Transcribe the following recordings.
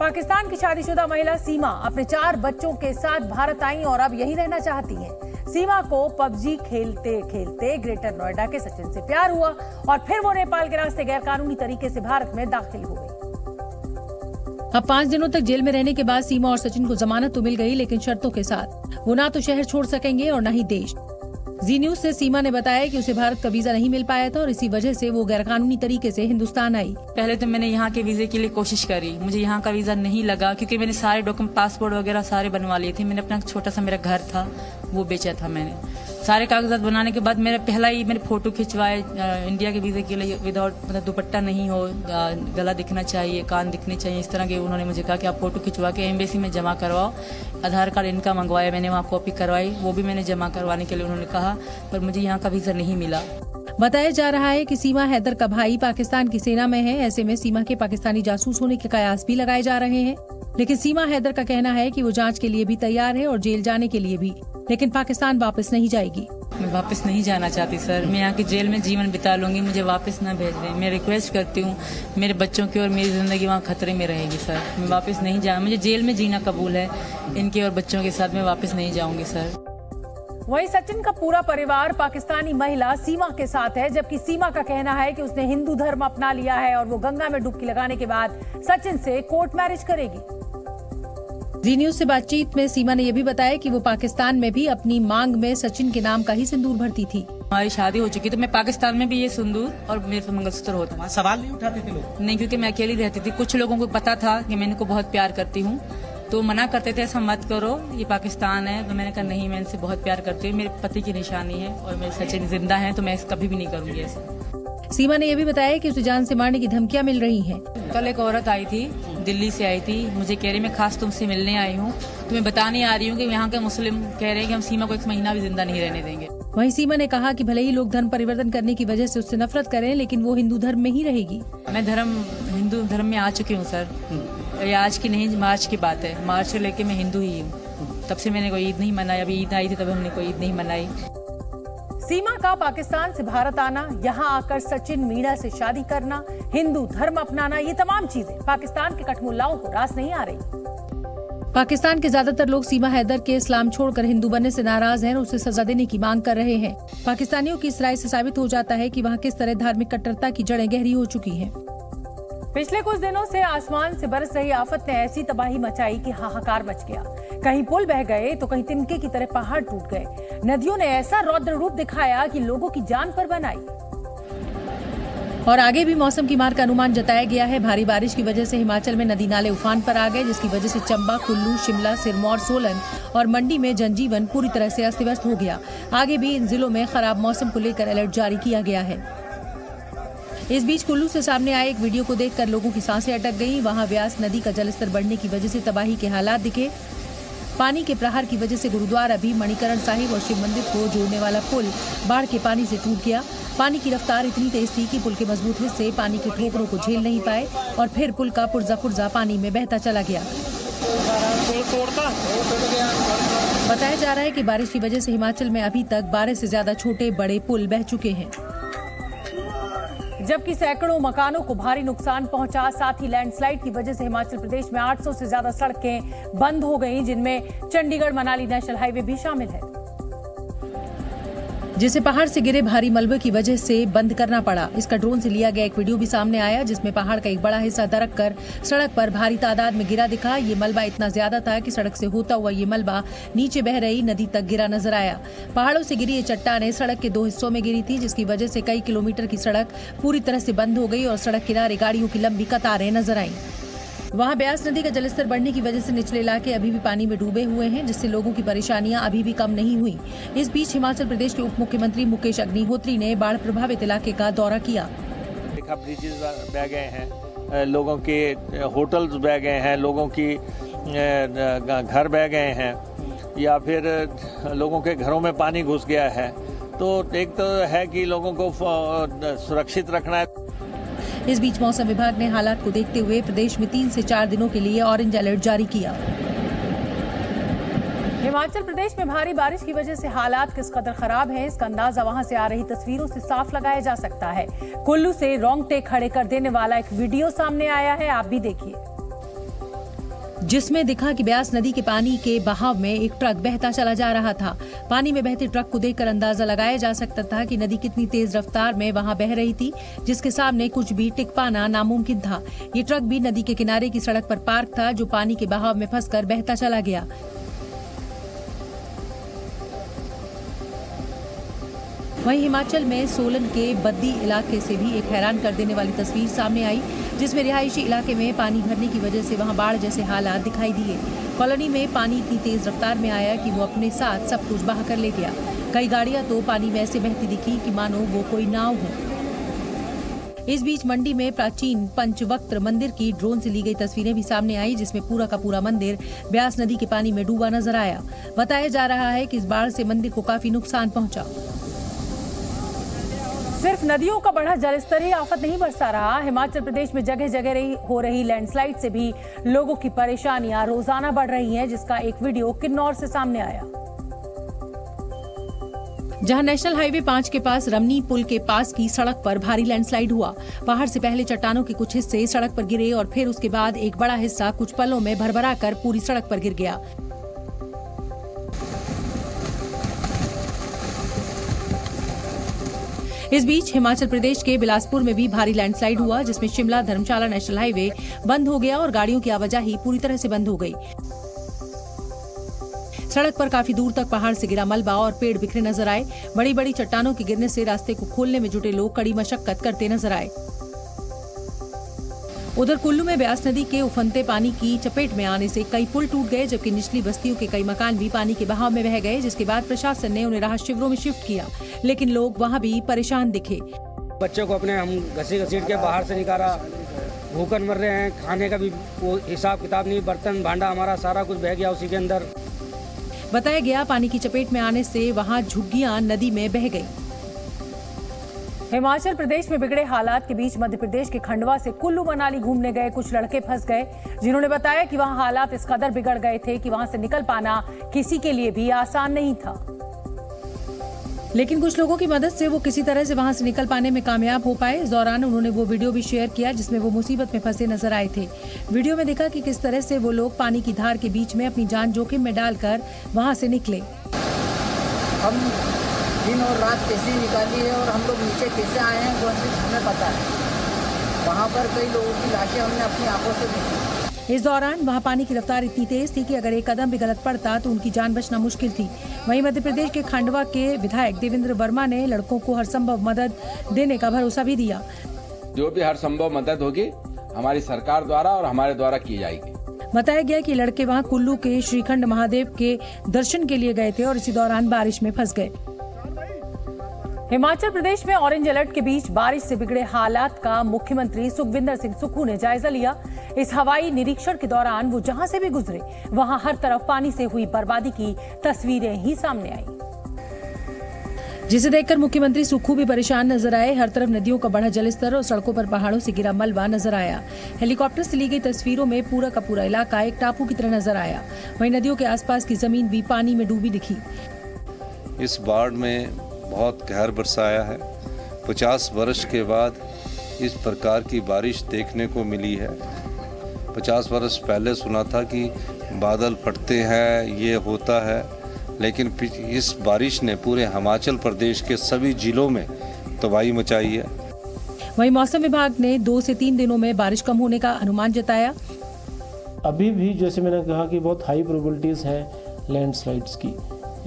पाकिस्तान की शादीशुदा महिला सीमा अपने 4 बच्चों के साथ भारत आई और अब यहीं रहना चाहती हैं। सीमा को पबजी खेलते खेलते ग्रेटर नोएडा के सचिन से प्यार हुआ और फिर वो नेपाल के रास्ते गैरकानूनी तरीके से भारत में दाखिल हो गई। अब 5 दिनों तक जेल में रहने के बाद सीमा और सचिन को जमानत तो मिल गई, लेकिन शर्तों के साथ। वो ना तो शहर छोड़ सकेंगे और न ही देश। जी न्यूज से सीमा ने बताया कि उसे भारत का वीजा नहीं मिल पाया था और इसी वजह से वो गैरकानूनी तरीके से हिंदुस्तान आई। पहले तो मैंने यहाँ के वीजे के लिए कोशिश करी, मुझे यहाँ का वीजा नहीं लगा क्योंकि मैंने सारे डॉक्यूमेंट पासपोर्ट वगैरह सारे बनवा लिए थे। मैंने अपना छोटा सा मेरा घर था वो बेचा था मैंने। सारे कागजात बनाने के बाद मेरा पहला ही मैंने फोटो खिंचवाए इंडिया के वीजे के लिए, विदाउट मतलब दुपट्टा नहीं हो, गला दिखना चाहिए, कान दिखने चाहिए, इस तरह के। उन्होंने मुझे कहा कि आप फोटो खिंचवा के एम्बेसी में जमा करवाओ। आधार कार्ड इनका मंगवाया मैंने, वहाँ कॉपी करवाई, वो भी मैंने जमा करवाने के लिए उन्होंने कहा, पर मुझे यहाँ का वीजा नहीं मिला। बताया जा रहा है कि सीमा हैदर का भाई पाकिस्तान की सेना में है। ऐसे में सीमा के पाकिस्तानी जासूस होने के कयास भी लगाए जा रहे हैं, लेकिन सीमा हैदर का कहना है कि वो जांच के लिए भी तैयार है और जेल जाने के लिए भी, लेकिन पाकिस्तान वापस नहीं जाएगी। मैं वापस नहीं जाना चाहती सर, मैं यहाँ की जेल में जीवन बिता लूंगी, मुझे वापस ना भेज दें। मैं रिक्वेस्ट करती हूँ, मेरे बच्चों की और मेरी जिंदगी वहाँ खतरे में रहेगी सर। मैं वापस नहीं जाऊँ, मुझे जेल में जीना कबूल है, इनके और बच्चों के साथ मैं वापस नहीं जाऊंगी सर। वहीं सचिन का पूरा परिवार पाकिस्तानी महिला सीमा के साथ है, जबकि सीमा का कहना है कि उसने हिंदू धर्म अपना लिया है और वो गंगा में डुबकी लगाने के बाद सचिन से कोर्ट मैरिज करेगी। जी न्यूज से बातचीत में सीमा ने यह भी बताया कि वो पाकिस्तान में भी अपनी मांग में सचिन के नाम का ही सिंदूर भरती थी। हमारी शादी हो चुकी तो मैं पाकिस्तान में भी ये सिंदूर और मेरे तो मंगलसूत्र होता। सवाल नहीं उठाते थे लोग? नहीं, क्योंकि मैं अकेली रहती थी। कुछ लोगों को पता था कि मैं इनको बहुत प्यार करती हूँ, तो मना करते थे ऐसा मत करो, ये पाकिस्तान है। तो मैंने कहा नहीं, मैं इनसे बहुत प्यार करती हूँ, मेरे पति की निशानी है और मेरे सचिन जिंदा है, तो मैं कभी भी नहीं करूँगी ऐसा। सीमा ने यह भी बताया कि उसे जान से मारने की धमकियां मिल रही हैं। कल एक औरत आई थी, दिल्ली से आई थी, मुझे कह रही मैं खास तुमसे मिलने आई हूँ, तुम्हें बताने आ रही हूँ कि यहाँ के मुस्लिम कह रहे हैं कि हम सीमा को 1 महीना भी जिंदा नहीं रहने देंगे। वहीं सीमा ने कहा कि भले ही लोग धर्म परिवर्तन करने की वजह से उससे नफरत करें, लेकिन वो हिंदू धर्म में ही रहेगी। मैं हिंदू धर्म में आ चुकी हूँ सर। ये आज की नहीं, मार्च की बात है। मार्च से लेके मैं हिंदू ही हूँ, तब से मैंने कोई ईद नहीं मनाई। अभी ईद आई थी तब हमने कोई ईद नहीं मनाई। सीमा का पाकिस्तान से भारत आना, यहाँ आकर सचिन मीणा से शादी करना, हिंदू धर्म अपनाना, ये तमाम चीजें पाकिस्तान के कठमुल्लाओं को रास नहीं आ रही। पाकिस्तान के ज्यादातर लोग सीमा हैदर के इस्लाम छोड़कर हिंदू बनने से नाराज हैं और उसे सजा देने की मांग कर रहे हैं। पाकिस्तानियों की इस राय से साबित हो जाता है कि वहाँ किस तरह धार्मिक कट्टरता की जड़ें गहरी हो चुकी हैं। पिछले कुछ दिनों से आसमान से बरस रही आफत ने ऐसी तबाही मचाई कि हाहाकार मच गया। कहीं पुल बह गए तो कहीं तिनके की तरह पहाड़ टूट गए। नदियों ने ऐसा रौद्र रूप दिखाया कि लोगों की जान पर बन आई। और आगे भी मौसम की मार का अनुमान जताया गया है। भारी बारिश की वजह से हिमाचल में नदी नाले उफान पर आ गए, जिसकी वजह से चंबा, कुल्लू, शिमला, सिरमौर, सोलन और मंडी में जनजीवन पूरी तरह से अस्त व्यस्त हो गया। आगे भी इन जिलों में खराब मौसम को लेकर अलर्ट जारी किया गया है। इस बीच कुल्लू से सामने आए एक वीडियो को देखकर लोगों की सांसें अटक गईं। वहां व्यास नदी का जलस्तर बढ़ने की वजह से तबाही के हालात दिखे। पानी के प्रहार की वजह से गुरुद्वारा भी, मणिकरण साहिब और शिव मंदिर को जोड़ने वाला पुल बाढ़ के पानी से टूट गया। पानी की रफ्तार इतनी तेज थी कि पुल के मजबूत हिस्से पानी के ठोकरों को झेल नहीं पाए और फिर पुल का पुर्जा पानी में बहता चला गया। बताया जा रहा है कि बारिश की वजह से हिमाचल में अभी तक 12 से ज्यादा छोटे बड़े पुल बह चुके हैं, जबकि सैकड़ों मकानों को भारी नुकसान पहुंचा। साथ ही लैंडस्लाइड की वजह से हिमाचल प्रदेश में 800 से ज्यादा सड़कें बंद हो गईं, जिनमें चंडीगढ़ मनाली नेशनल हाईवे भी शामिल है, जिसे पहाड़ से गिरे भारी मलबे की वजह से बंद करना पड़ा। इसका ड्रोन से लिया गया एक वीडियो भी सामने आया, जिसमें पहाड़ का एक बड़ा हिस्सा दरक कर सड़क पर भारी तादाद में गिरा दिखा। ये मलबा इतना ज्यादा था कि सड़क से होता हुआ ये मलबा नीचे बह रही नदी तक गिरा नजर आया। पहाड़ों से गिरी ये चट्टानें सड़क के 2 हिस्सों में गिरी थी, जिसकी वजह से कई किलोमीटर की सड़क पूरी तरह से बंद हो गई और सड़क किनारे गाड़ियों की लंबी कतारें नजर आईं। वहां ब्यास नदी का जलस्तर बढ़ने की वजह से निचले इलाके अभी भी पानी में डूबे हुए हैं, जिससे लोगों की परेशानियां अभी भी कम नहीं हुई। इस बीच हिमाचल प्रदेश के उप मुख्यमंत्री मुकेश अग्निहोत्री ने बाढ़ प्रभावित इलाके का दौरा किया। ब्रिजेज बह गए हैं, लोगों के होटल्स बह गए हैं, लोगों की घर बह गए हैं, या फिर लोगों के घरों में पानी घुस गया है। तो एक तो है कि लोगों को सुरक्षित रखना है। इस बीच मौसम विभाग ने हालात को देखते हुए प्रदेश में 3 से 4 दिनों के लिए ऑरेंज अलर्ट जारी किया। हिमाचल प्रदेश में भारी बारिश की वजह से हालात किस कदर खराब हैं, इसका अंदाजा वहां से आ रही तस्वीरों से साफ लगाया जा सकता है। कुल्लू से रोंगटे खड़े कर देने वाला एक वीडियो सामने आया है, आप भी देखिए। जिसमें दिखा कि ब्यास नदी के पानी के बहाव में एक ट्रक बहता चला जा रहा था। पानी में बहते ट्रक को देखकर अंदाजा लगाया जा सकता था कि नदी कितनी तेज रफ्तार में वहां बह रही थी, जिसके सामने कुछ भी टिक पाना नामुमकिन था। ये ट्रक भी नदी के किनारे की सड़क पर पार्क था, जो पानी के बहाव में फंसकर बहता चला गया। वहीं हिमाचल में सोलन के बद्दी इलाके से भी एक हैरान कर देने वाली तस्वीर सामने आई, जिसमें रिहायशी इलाके में पानी भरने की वजह से वहां बाढ़ जैसे हालात दिखाई दिए। कॉलोनी में पानी इतनी तेज रफ्तार में आया कि वो अपने साथ सब कुछ बहा कर ले गया। कई गाड़ियां तो पानी में ऐसे बहती दिखी कि मानो वो कोई नाव हो। इस बीच मंडी में प्राचीन पंचवक्त्र मंदिर की ड्रोन से ली गई तस्वीरें भी सामने आई, जिसमें पूरा का पूरा मंदिर ब्यास नदी के पानी में डूबा नजर आया। बताया जा रहा है कि इस बाढ़ से मंदिर को काफी नुकसान पहुंचा। सिर्फ नदियों का बढ़ा जलस्तर ही आफत नहीं बरसा रहा। हिमाचल प्रदेश में जगह जगह हो रही लैंडस्लाइड से भी लोगों की परेशानियां रोजाना बढ़ रही हैं, जिसका एक वीडियो किन्नौर से सामने आया, जहां नेशनल हाईवे 5 के पास रमनी पुल के पास की सड़क पर भारी लैंडस्लाइड हुआ। पहाड़ से पहले चट्टानों के कुछ हिस्से सड़क पर गिरे और फिर उसके बाद एक बड़ा हिस्सा कुछ पलों में भरभरा कर पूरी सड़क पर गिर गया। इस बीच हिमाचल प्रदेश के बिलासपुर में भी भारी लैंडस्लाइड हुआ, जिसमें शिमला धर्मशाला नेशनल हाईवे बंद हो गया और गाड़ियों की आवाजाही पूरी तरह से बंद हो गई। सड़क पर काफी दूर तक पहाड़ से गिरा मलबा और पेड़ बिखरे नजर आए। बड़ी बड़ी चट्टानों के गिरने से रास्ते को खोलने में जुटे लोग कड़ी मशक्कत करते नजर आए। उधर कुल्लू में ब्यास नदी के उफनते पानी की चपेट में आने से कई पुल टूट गए, जबकि निचली बस्तियों के कई मकान भी पानी के बहाव में बह गए, जिसके बाद प्रशासन ने उन्हें राहत शिविरों में शिफ्ट किया, लेकिन लोग वहां भी परेशान दिखे। बच्चों को अपने हम घसीट के बाहर से निकाला, भूखन मर रहे हैं, खाने का भी वो हिसाब किताब नहीं, बर्तन भांडा हमारा सारा कुछ बह गया उसी के अंदर। बताया गया पानी की चपेट में आने से वहां झुग्गियां नदी में बह गई। हिमाचल प्रदेश में बिगड़े हालात के बीच मध्य प्रदेश के खंडवा से कुल्लू मनाली घूमने गए कुछ लड़के फंस गए, जिन्होंने बताया कि वहां हालात इस कदर बिगड़ गए थे कि वहां से निकल पाना किसी के लिए भी आसान नहीं था। लेकिन कुछ लोगों की मदद से वो किसी तरह से वहां से निकल पाने में कामयाब हो पाए। इस दौरान उन्होंने वो वीडियो भी शेयर किया जिसमें वो मुसीबत में फंसे नजर आए थे। वीडियो में देखा कि किस तरह से वो लोग पानी की धार के बीच में अपनी जान जोखिम में डालकर वहां से निकले। हम दिन और रात कैसे निकाली है और हम लोग नीचे कैसे आए हैं वो सिर्फ हमें पता है। वहाँ पर कई लोगों की लाशें हमने अपनी आंखों से देखी। इस दौरान वहां पानी की रफ्तार इतनी तेज थी कि अगर एक कदम भी गलत पड़ता तो उनकी जान बचना मुश्किल थी। वहीं मध्य प्रदेश के खंडवा के विधायक देवेंद्र वर्मा ने लड़कों को हर संभव मदद देने का भरोसा भी दिया। जो भी हर संभव मदद होगी हमारी सरकार द्वारा और हमारे द्वारा की जाएगी। बताया गया कि लड़के वहां कुल्लू के श्रीखंड महादेव के दर्शन के लिए गए थे और इसी दौरान बारिश में फंस गए। हिमाचल प्रदेश में ऑरेंज अलर्ट के बीच बारिश से बिगड़े हालात का मुख्यमंत्री सुखविंदर सिंह सुक्खू ने जायजा लिया। इस हवाई निरीक्षण के दौरान वो जहां से भी गुजरे वहां हर तरफ पानी से हुई बर्बादी की तस्वीरें ही सामने आई, जिसे देखकर मुख्यमंत्री सुक्खू भी परेशान नजर आए। हर तरफ नदियों का बढ़ा जलस्तर और सड़कों पर पहाड़ों से गिरा मलबा नजर आया। हेलीकॉप्टर से ली गई तस्वीरों में पूरा का पूरा इलाका एक टापू की तरह नजर आया। वहीं नदियों के आसपास की जमीन भी पानी में डूबी दिखी। इस बाढ़ में बहुत कहर बरसाया है। 50 वर्ष के बाद इस प्रकार की बारिश देखने को मिली है। 50 वर्ष पहले सुना था कि बादल फटते हैं, ये होता है, लेकिन इस बारिश ने पूरे हिमाचल प्रदेश के सभी जिलों में तबाही मचाई है। वहीं मौसम विभाग ने 2 से 3 दिनों में बारिश कम होने का अनुमान जताया। अभी भी जैसे मैंने कहा कि बहुत हाई प्रोबेबिलिटीज है लैंडस्लाइड्स की,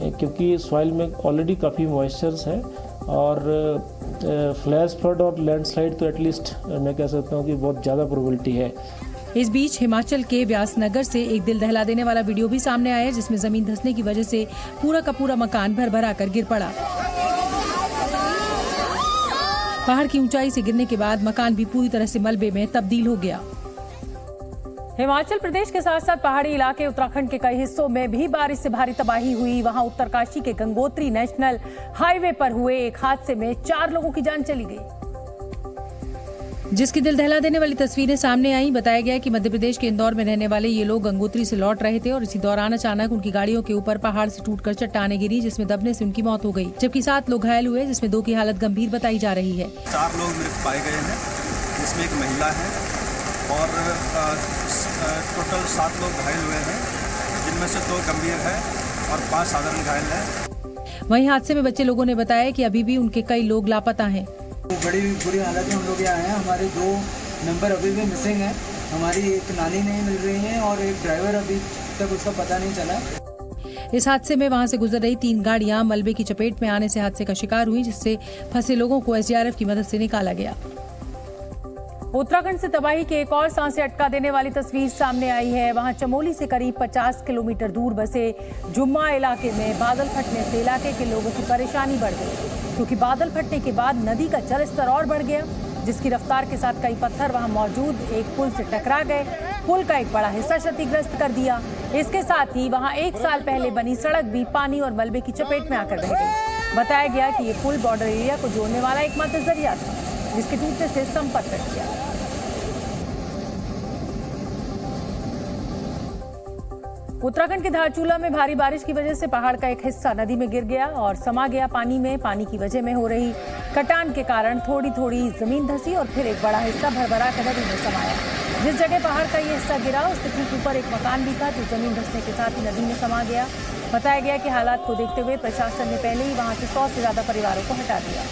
क्योंकि सॉइल में ऑलरेडी काफ़ी मॉइस्चर्स है और फ्लैश फ्लड और लैंडस्लाइड तो एटलीस्ट मैं कह सकता हूँ कि बहुत ज़्यादा प्रोबेबिलिटी है। इस बीच हिमाचल के व्यासनगर से एक दिल दहला देने वाला वीडियो भी सामने आया, जिसमें जमीन धंसने की वजह से पूरा का पूरा मकान भरभरा कर गिर पड़ा। पहाड़ की ऊंचाई से गिरने के बाद मकान भी पूरी तरह से मलबे में तब्दील हो गया। हिमाचल प्रदेश के साथ साथ पहाड़ी इलाके उत्तराखंड के कई हिस्सों में भी बारिश से भारी तबाही हुई। वहां उत्तरकाशी के गंगोत्री नेशनल हाईवे पर हुए एक हादसे में 4 लोगों की जान चली गई, जिसकी दिल दहला देने वाली तस्वीरें सामने आई। बताया गया कि मध्य प्रदेश के इंदौर में रहने वाले ये लोग गंगोत्री से लौट रहे थे और इसी दौरान अचानक उनकी गाड़ियों के ऊपर पहाड़ से टूटकर चट्टानें गिरी, जिसमें दबने से उनकी मौत हो गई, जबकि 7 लोग घायल हुए, जिसमें 2 की हालत गंभीर बताई जा रही है। 4 लोग मृत पाए गए हैं, जिसमें एक महिला है और टोटल 7 लोग घायल हुए हैं, जिनमें से 2 गंभीर है और 5 साधारण घायल हैं। वहीं हादसे में बचे लोगों ने बताया कि अभी भी उनके कई लोग लापता हैं। बड़ी बुरी हालत में हम लोग यहाँ हैं। हमारे 2 मेंबर अभी भी मिसिंग हैं। हमारी एक नानी नहीं मिल रही है और एक ड्राइवर अभी तक उसका पता नहीं चला। इस हादसे में वहां से गुजर रही 3 गाड़ियां मलबे की चपेट में आने से हादसे का शिकार हुई, जिससे फंसे लोगों को एसडीआरएफ की मदद से निकाला गया। उत्तराखंड से तबाही के एक और सांसें अटका देने वाली तस्वीर सामने आई है। वहां चमोली से करीब 50 किलोमीटर दूर बसे जुम्मा इलाके में बादल फटने से इलाके के लोगों की परेशानी बढ़ गई, क्योंकि बादल फटने के बाद नदी का जलस्तर और बढ़ गया, जिसकी रफ्तार के साथ कई पत्थर वहां मौजूद एक पुल से टकरा गए। पुल का एक बड़ा हिस्सा क्षतिग्रस्त कर दिया। इसके साथ ही वहां 1 साल पहले बनी सड़क भी पानी और मलबे की चपेट में आकर बह गई। बताया गया कि ये पुल बॉर्डर एरिया को जोड़ने वाला एकमात्र जरिया था, जिसके टूटने से संपर्क कट गया। उत्तराखंड के धारचूला में भारी बारिश की वजह से पहाड़ का एक हिस्सा नदी में गिर गया और समा गया पानी में। पानी की वजह में हो रही कटान के कारण थोड़ी थोड़ी जमीन धंसी और फिर एक बड़ा हिस्सा भरभरा कर नदी में समाया। जिस जगह पहाड़ का ये हिस्सा गिरा उसके ठीक ऊपर एक मकान भी था, जो जमीन धंसने के साथ ही नदी में समा गया। बताया गया कि हालात को देखते हुए प्रशासन ने पहले ही वहां से 100 से ज्यादा परिवारों को हटा दिया।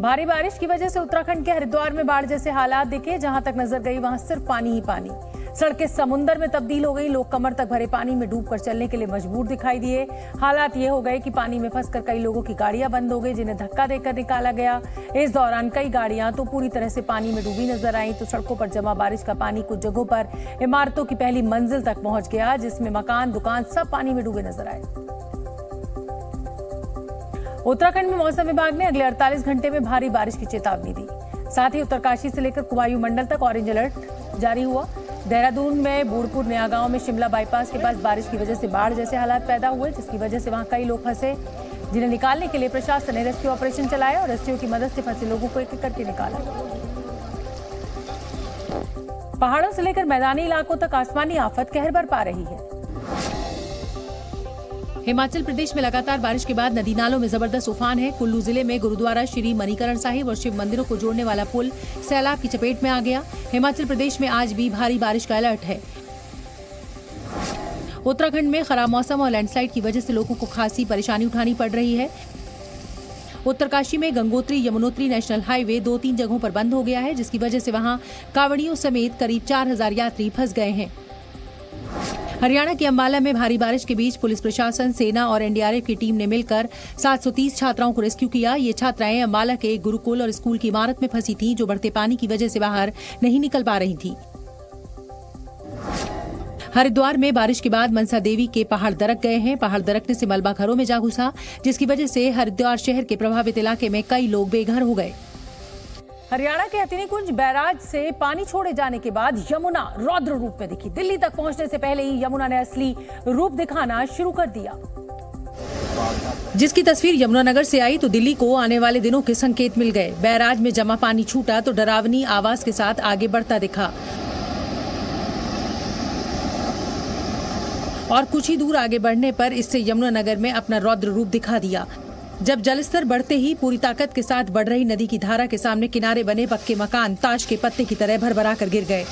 भारी बारिश की वजह से उत्तराखंड के हरिद्वार में बाढ़ जैसे हालात दिखे। जहां तक नजर गई वहां सिर्फ पानी ही पानी। सड़कें समुंदर में तब्दील हो गई। लोग कमर तक भरे पानी में डूबकर चलने के लिए मजबूर दिखाई दिए। हालात ये हो गए कि पानी में फंसकर कई लोगों की गाड़ियां बंद हो गई, जिन्हें धक्का देकर निकाला गया। इस दौरान कई गाड़ियां तो पूरी तरह से पानी में डूबी नजर आई, तो सड़कों पर जमा बारिश का पानी कुछ जगहों पर इमारतों की पहली मंजिल तक पहुंच गया, जिसमें मकान, दुकान सब पानी में डूबे नजर आए। उत्तराखंड में मौसम विभाग ने अगले 48 घंटे में भारी बारिश की चेतावनी दी। साथ ही उत्तरकाशी से लेकर कुमायूं मंडल तक ऑरेंज अलर्ट जारी हुआ। देहरादून में बूढ़पुर नया गांव में शिमला बाईपास के पास बारिश की वजह से बाढ़ जैसे हालात पैदा हुए, जिसकी वजह से वहां कई लोग फंसे, जिन्हें निकालने के लिए प्रशासन ने रेस्क्यू ऑपरेशन चलाया और रेस्क्यू की मदद से फंसे लोगों को एक एक करके निकाला। पहाड़ों से लेकर मैदानी इलाकों तक आसमानी आफत कहर बरपा रही है। हिमाचल प्रदेश में लगातार बारिश के बाद नदी नालों में जबरदस्त उफान है। कुल्लू जिले में गुरुद्वारा श्री मणिकरण साहिब और शिव मंदिरों को जोड़ने वाला पुल सैलाब की चपेट में आ गया। हिमाचल प्रदेश में आज भी भारी बारिश का अलर्ट है। उत्तराखंड में खराब मौसम और लैंडस्लाइड की वजह से लोगों को खासी परेशानी उठानी पड़ रही है। उत्तरकाशी में गंगोत्री यमुनोत्री नेशनल हाईवे 2-3 जगहों पर बंद हो गया है, जिसकी वजह से वहां कांवड़ियों समेत करीब 4000 यात्री फंस गए हैं। हरियाणा के अंबाला में भारी बारिश के बीच पुलिस प्रशासन, सेना और एनडीआरएफ की टीम ने मिलकर 730 छात्राओं को रेस्क्यू किया। ये छात्राएं अंबाला के एक गुरुकुल और स्कूल की इमारत में फंसी थीं, जो बढ़ते पानी की वजह से बाहर नहीं निकल पा रही थीं। हरिद्वार में बारिश के बाद मनसा देवी के पहाड़ दरक गए हैं। पहाड़ दरकने से मलबा घरों में जा घुसा, जिसकी वजह से हरिद्वार शहर के प्रभावित इलाके में कई लोग बेघर हो गए। हरियाणा के हथिनीकुंज बैराज से पानी छोड़े जाने के बाद यमुना रौद्र रूप में दिखी। दिल्ली तक पहुंचने से पहले ही यमुना ने असली रूप दिखाना शुरू कर दिया। जिसकी तस्वीर यमुनानगर से आई तो दिल्ली को आने वाले दिनों के संकेत मिल गए। बैराज में जमा पानी छूटा तो डरावनी आवाज के साथ आगे बढ़ता दिखा और कुछ ही दूर आगे बढ़ने पर इससे यमुनानगर में अपना रौद्र रूप दिखा दिया। जब जलस्तर बढ़ते ही पूरी ताकत के साथ बढ़ रही नदी की धारा के सामने किनारे बने पक्के मकान ताश के पत्ते की तरह भरभरा कर गिर गए।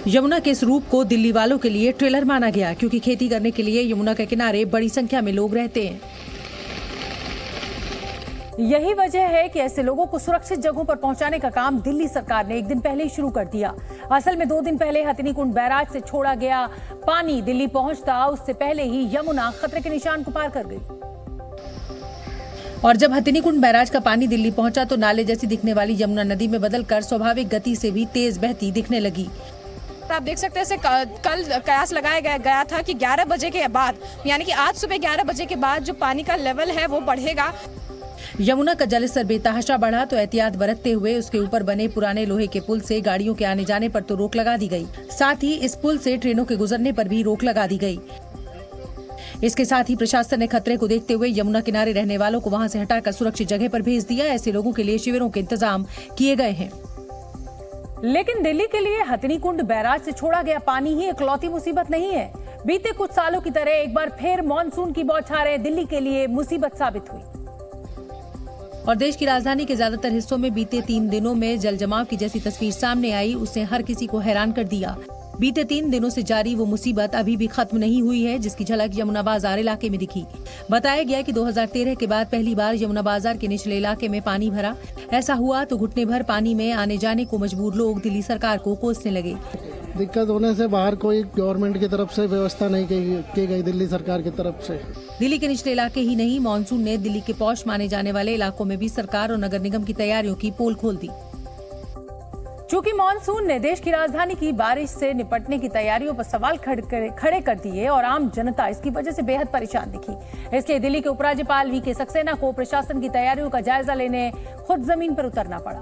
यमुना के इस रूप को दिल्ली वालों के लिए ट्रेलर माना गया, क्योंकि खेती करने के लिए यमुना के किनारे बड़ी संख्या में लोग रहते हैं। यही वजह है कि ऐसे लोगों को सुरक्षित जगहों पर पहुंचाने का काम दिल्ली सरकार ने एक दिन पहले ही शुरू कर दिया। असल में 2 दिन पहले हथिनीकुंड बैराज से छोड़ा गया पानी दिल्ली पहुंचता, उससे पहले ही यमुना खतरे के निशान को पार कर गई। और जब हथिनीकुंड बैराज का पानी दिल्ली पहुंचा तो नाले जैसी दिखने वाली यमुना नदी में बदलकर स्वाभाविक गति से भी तेज बहती दिखने लगी। आप देख सकते हैं कल कयास लगाया गया था कि 11 बजे के बाद, यानी कि आज सुबह 11 बजे के बाद जो पानी का लेवल है वो बढ़ेगा। यमुना का जलस्तर बेतहाशा बढ़ा तो एहतियात बरतते हुए उसके ऊपर बने पुराने लोहे के पुल से गाड़ियों के आने जाने पर तो रोक लगा दी गई। साथ ही इस पुल से ट्रेनों के गुजरने पर भी रोक लगा दी गई। इसके साथ ही प्रशासन ने खतरे को देखते हुए यमुना किनारे रहने वालों को वहां से हटाकर सुरक्षित जगह पर भेज दिया। ऐसे लोगों के लिए शिविरों के इंतजाम किए गए हैं। लेकिन दिल्ली के लिए हथिनीकुंड बैराज से छोड़ा गया पानी ही इकलौती मुसीबत नहीं है। बीते कुछ सालों की तरह एक बार फिर मानसून की बौछारें दिल्ली के लिए मुसीबत साबित हुई। और देश की राजधानी के ज्यादातर हिस्सों में बीते 3 दिनों में जल जमाव की जैसी तस्वीर सामने आई, उसने हर किसी को हैरान कर दिया। बीते 3 दिनों से जारी वो मुसीबत अभी भी खत्म नहीं हुई है, जिसकी झलक यमुना बाजार इलाके में दिखी। बताया गया कि 2013 के बाद पहली बार यमुना बाजार के निचले इलाके में पानी भरा। ऐसा हुआ तो घुटने भर पानी में आने जाने को मजबूर लोग दिल्ली सरकार को कोसने लगे। दिक्कत होने से बाहर कोई गवर्नमेंट की तरफ से व्यवस्था नहीं की गई, दिल्ली सरकार की तरफ से। दिल्ली के निचले इलाके ही नहीं, मानसून ने दिल्ली के पॉश माने जाने वाले इलाकों में भी सरकार और नगर निगम की तैयारियों की पोल खोल दी। चूंकि मानसून ने देश की राजधानी की बारिश से निपटने की तैयारियों पर सवाल खड़े कर दिए और आम जनता इसकी वजह से बेहद परेशान दिखी। इसलिए दिल्ली के उपराज्यपाल वी के सक्सेना को प्रशासन की तैयारियों का जायजा लेने खुद जमीन पर उतरना पड़ा।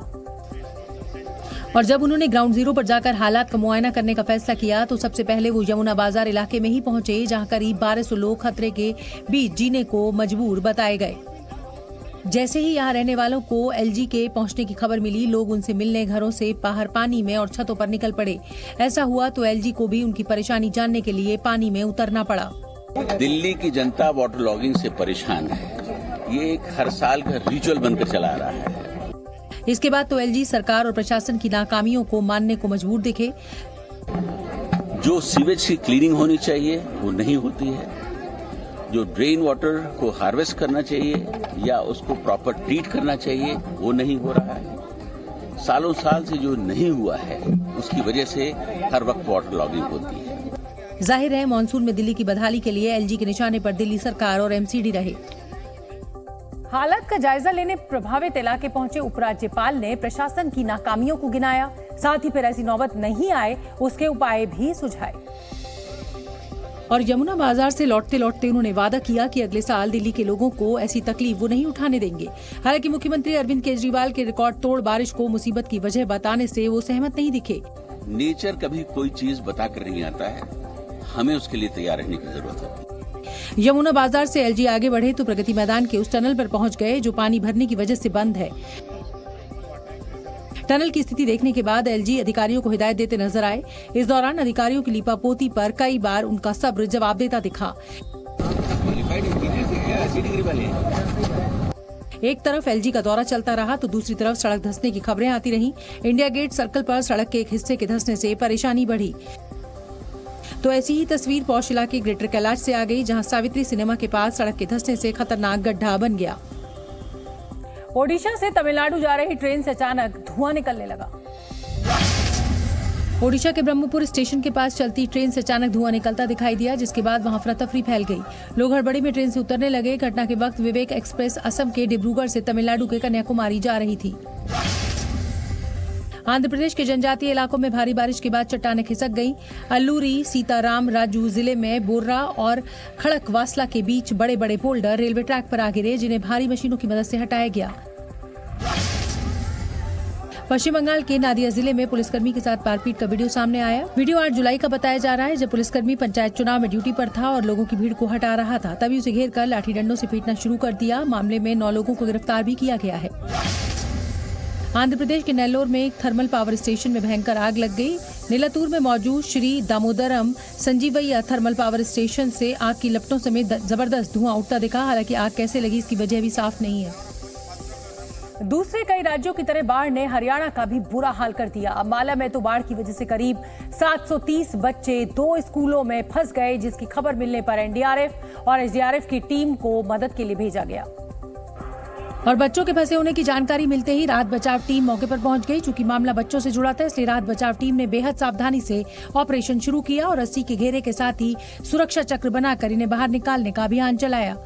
और जब उन्होंने ग्राउंड जीरो पर जाकर हालात का मुआयना करने का फैसला किया तो सबसे पहले वो यमुना बाजार इलाके में ही पहुंचे, जहां करीब 1200 लोग खतरे के बीच जीने को मजबूर बताए गए। जैसे ही यहाँ रहने वालों को एलजी के पहुंचने की खबर मिली, लोग उनसे मिलने घरों से बाहर पानी में और छतों पर निकल पड़े। ऐसा हुआ तो एलजी को भी उनकी परेशानी जानने के लिए पानी में उतरना पड़ा। दिल्ली की जनता वाटर लॉगिंग से परेशान है। ये एक हर साल का रिचुअल बनकर चला आ रहा है। इसके बाद तो एलजी सरकार और प्रशासन की नाकामियों को मानने को मजबूर दिखे। जो सीवेज की क्लीनिंग होनी चाहिए वो नहीं होती है, जो ड्रेन वाटर को हार्वेस्ट करना चाहिए या उसको प्रॉपर ट्रीट करना चाहिए वो नहीं हो रहा है। सालों साल से जो नहीं हुआ है उसकी वजह से हर वक्त वाटर लॉगिंग होती है। जाहिर है मानसून में दिल्ली की बदहाली के लिए एलजी के निशाने पर दिल्ली सरकार और एमसीडी रहे। हालात का जायजा लेने प्रभावित इलाके पहुंचे उपराज्यपाल ने प्रशासन की नाकामियों को गिनाया, साथ ही फिर ऐसी नौबत नहीं आए उसके उपाय भी सुझाए। और यमुना बाजार से लौटते लौटते उन्होंने वादा किया कि अगले साल दिल्ली के लोगों को ऐसी तकलीफ वो नहीं उठाने देंगे। हालांकि मुख्यमंत्री अरविंद केजरीवाल के रिकॉर्ड तोड़ बारिश को मुसीबत की वजह बताने से वो सहमत नहीं दिखे। नेचर कभी कोई चीज बताकर नहीं आता है, हमें उसके लिए तैयार रहने की जरूरत है। यमुना बाजार से एलजी आगे बढ़े तो प्रगति मैदान के उस टनल पर पहुंच गए जो पानी भरने की वजह से बंद है। टनल की स्थिति देखने के बाद एलजी अधिकारियों को हिदायत देते नजर आए। इस दौरान अधिकारियों की लीपापोती पर कई बार उनका सब्र जवाब देता दिखा। एक तरफ एलजी का दौरा चलता रहा तो दूसरी तरफ सड़क धंसने की खबरें आती रहीं। इंडिया गेट सर्कल पर सड़क के एक हिस्से के धंसने से परेशानी बढ़ी। तो ऐसी ही तस्वीर पौष इलाके ग्रेटर कैलाश से आ गई, जहां सावित्री सिनेमा के पास सड़क के धंसने से खतरनाक गड्ढा बन गया। ओडिशा से तमिलनाडु जा रही ट्रेन से अचानक धुआं निकलने लगा। ओडिशा के ब्रह्मपुर स्टेशन के पास चलती ट्रेन से अचानक धुआं निकलता दिखाई दिया, जिसके बाद वहां अफरा तफरी फैल गई। लोग हड़बड़ी में ट्रेन से उतरने लगे। घटना के वक्त विवेक एक्सप्रेस असम के डिब्रूगढ़ से तमिलनाडु के कन्याकुमारी जा रही थी। आंध्र प्रदेश के जनजातीय इलाकों में भारी बारिश के बाद चट्टानें खिसक गईं। अल्लूरी, सीताराम राजू जिले में बोर्रा और खड़कवासला के बीच बड़े बड़े बोल्डर रेलवे ट्रैक पर आ गिरे, जिन्हें भारी मशीनों की मदद से हटाया गया। पश्चिम बंगाल के नादिया जिले में पुलिसकर्मी के साथ मारपीट का वीडियो सामने आया। वीडियो 8 जुलाई का बताया जा रहा है, जब पुलिसकर्मी पंचायत चुनाव में ड्यूटी पर था और लोगों की भीड़ को हटा रहा था। तभी उसे घेर कर लाठी डंडों से पीटना शुरू कर दिया। मामले में 9 लोगों को गिरफ्तार भी किया गया है। आंध्र प्रदेश के नेल्लोर में एक थर्मल पावर स्टेशन में भयंकर आग लग गई। नीलातूर में मौजूद Shri Damodaram Sanjeevaiah thermal power station से आग की लपटों समेत जबरदस्त धुआं उठता दिखा। हालांकि आग कैसे लगी इसकी वजह भी साफ नहीं है। दूसरे कई राज्यों की तरह बाढ़ ने हरियाणा का भी बुरा हाल कर दिया। अंबाला में तो बाढ़ की वजह से करीब 730 बच्चे 2 स्कूलों में फंस गए, जिसकी खबर मिलने पर एनडीआरएफ और एसडीआरएफ की टीम को मदद के लिए भेजा गया। और बच्चों के फंसे होने की जानकारी मिलते ही राहत बचाव टीम मौके पर पहुंच गई। चूंकि मामला बच्चों से जुड़ा था, इसलिए राहत बचाव टीम ने बेहद सावधानी से ऑपरेशन शुरू किया और रस्सी के घेरे के साथ ही सुरक्षा चक्र बनाकर इन्हें बाहर निकालने का अभियान चलाया।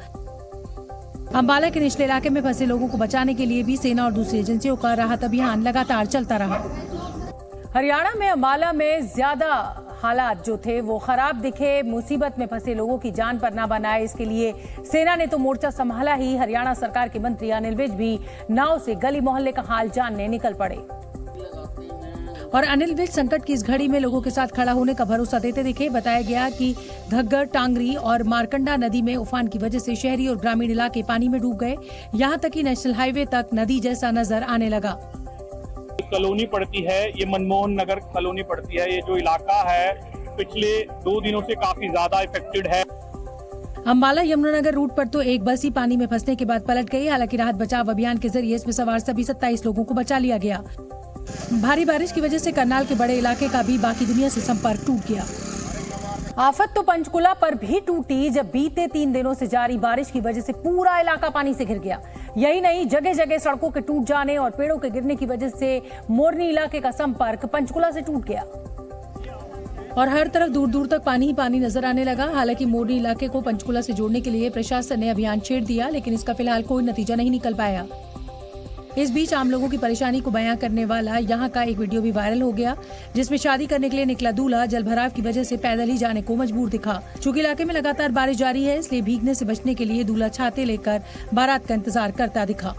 अंबाला के निचले इलाके में फंसे लोगों को बचाने के लिए भी सेना और दूसरी एजेंसियों का राहत अभियान लगातार चलता रहा। हरियाणा में अंबाला में ज्यादा हालात जो थे वो खराब दिखे। मुसीबत में फंसे लोगों की जान पर ना बनाए, इसके लिए सेना ने तो मोर्चा संभाला ही। हरियाणा सरकार के मंत्री अनिल विज भी नाव से गली मोहल्ले का हाल जानने निकल पड़े। और अनिल विज संकट की इस घड़ी में लोगों के साथ खड़ा होने का भरोसा देते दिखे। बताया गया कि घग्गर, टांगरी और मारकंडा नदी में उफान की वजह से शहरी और ग्रामीण इलाके पानी में डूब गए। यहाँ तक कि नेशनल हाईवे तक नदी जैसा नजर आने लगा। कॉलोनी पड़ती है, ये मनमोहन नगर कॉलोनी पड़ती है। ये जो इलाका है पिछले 2 दिनों से काफी ज्यादा इफेक्टेड है। अंबाला यमुनानगर रूट पर तो एक बस ही पानी में फंसने के बाद पलट गई। हालांकि राहत बचाव अभियान के जरिए इसमें सवार सभी 27 लोगों को बचा लिया गया। भारी बारिश की वजह से करनाल के बड़े इलाके का भी बाकी दुनिया से संपर्क टूट गया। आफत तो पंचकुला पर भी टूटी जब बीते 3 दिनों से जारी बारिश की वजह से पूरा इलाका पानी से घिर गया। यही नहीं, जगह जगह सड़कों के टूट जाने और पेड़ों के गिरने की वजह से मोरनी इलाके का संपर्क पंचकुला से टूट गया और हर तरफ दूर दूर तक पानी ही पानी नजर आने लगा। हालांकि मोरनी इलाके को पंचकुला से जोड़ने के लिए प्रशासन ने अभियान छेड़ दिया, लेकिन इसका फिलहाल कोई नतीजा नहीं निकल पाया। इस बीच आम लोगों की परेशानी को बयां करने वाला यहां का एक वीडियो भी वायरल हो गया, जिसमें शादी करने के लिए निकला दूल्हा जलभराव की वजह से पैदल ही जाने को मजबूर दिखा। चूंकि इलाके में लगातार बारिश जारी है, इसलिए भीगने से बचने के लिए दूल्हा छाते लेकर बारात का इंतजार करता दिखा।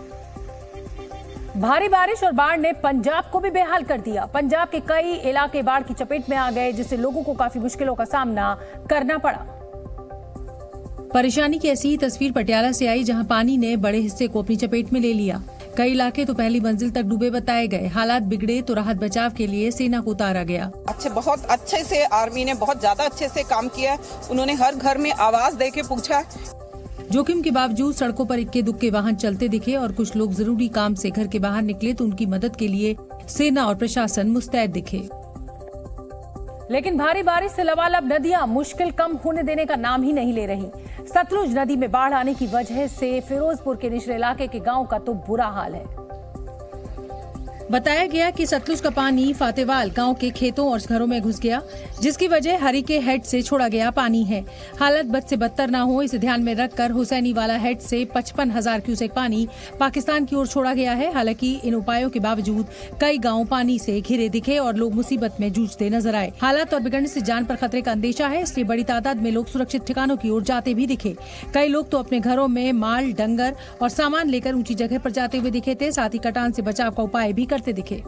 भारी बारिश और बाढ़ ने पंजाब को भी बेहाल कर दिया। पंजाब के कई इलाके बाढ़ की चपेट में आ गए, जिससे लोगों को काफी मुश्किलों का सामना करना पड़ा। परेशानी की ऐसी ही तस्वीर पटियाला से आई, जहां पानी ने बड़े हिस्से को अपनी चपेट में ले लिया। कई इलाके तो पहली मंजिल तक डूबे बताए गए। हालात बिगड़े तो राहत बचाव के लिए सेना को उतारा गया। बहुत अच्छे से आर्मी ने बहुत ज्यादा अच्छे से काम किया। उन्होंने हर घर में आवाज दे के पूछा। जोखिम के बावजूद सड़कों पर इक्के दुक्के वाहन चलते दिखे और कुछ लोग जरूरी काम से घर के बाहर निकले तो उनकी मदद के लिए सेना और प्रशासन मुस्तैद दिखे। लेकिन भारी बारिश से लबालब नदियां मुश्किल कम होने देने का नाम ही नहीं ले रही। सतलुज नदी में बाढ़ आने की वजह से फिरोजपुर के निचले इलाके के गांव का तो बुरा हाल है। बताया गया कि सतलुज का पानी फातेवाल गांव के खेतों और घरों में घुस गया, जिसकी वजह हरिके हेड से छोड़ा गया पानी है। हालत बद से बदतर न हो, इसे ध्यान में रखकर हुसैनी वाला हेड से 55,000 क्यूसेक पानी पाकिस्तान की ओर छोड़ा गया है। हालांकि इन उपायों के बावजूद कई गांव पानी से घिरे दिखे और लोग मुसीबत में जूझते नजर आए। हालात और बिगड़ने से जान पर खतरे का अंदेशा है, इसलिए बड़ी तादाद में लोग सुरक्षित ठिकानों की ओर जाते भी दिखे। कई लोग तो अपने घरों में माल, डंगर और सामान लेकर ऊंची जगह पर जाते हुए दिखे थे। साथ ही कटान से बचाव का उपाय भी करते दिखे।